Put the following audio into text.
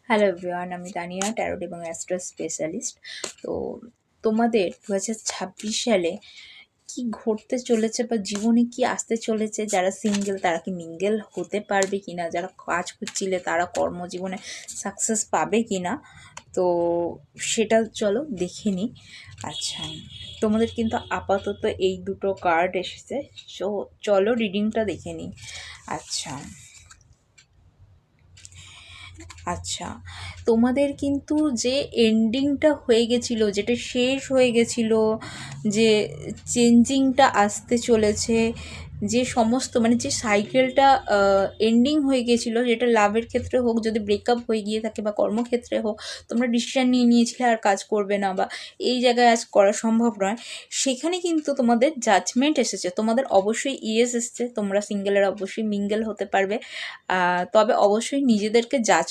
Hello everyone, আমি Tania, tarot এবং astro specialist. তো তোমাদের 2026 সালে কি ঘটতে চলেছে বা জীবনে কি আসতে চলেছে, যারা সিঙ্গেল তারা কি মিঙ্গেল হতে পারবে কিনা, যারা কাজ খুঁজছিলে তারা কর্মজীবনে সাকসেস পাবে কিনা, তো সেটা চলো দেখে নিই। আচ্ছা, তোমাদের কিন্তু আপাতত এই দুটো কার্ড এসেছে, সো চলো রিডিংটা দেখে নিই। আচ্ছা আচ্ছা, তোমাদের কিন্তু যে এন্ডিংটা হয়ে গেছিলো, যেটা শেষ হয়ে গেছিলো, যে চেঞ্জিংটা আসতে চলেছে, যে সমস্ত মানে যে সাইকেলটা এন্ডিং হয়ে গেছিলো, যেটা লাভের ক্ষেত্রে হোক, যদি ব্রেকআপ হয়ে গিয়ে থাকে বা কর্মক্ষেত্রে হোক, তোমরা ডিসিশান নিয়ে নিয়েছিলে আর কাজ করবে না বা এই জায়গায় আজ করা সম্ভব নয়, সেখানে কিন্তু তোমাদের জাজমেন্ট এসেছে। তোমাদের অবশ্যই ইয়েস এসছে, তোমরা সিঙ্গেলের অবশ্যই মিঙ্গেল হতে পারবে, তবে অবশ্যই নিজেদেরকে জাজ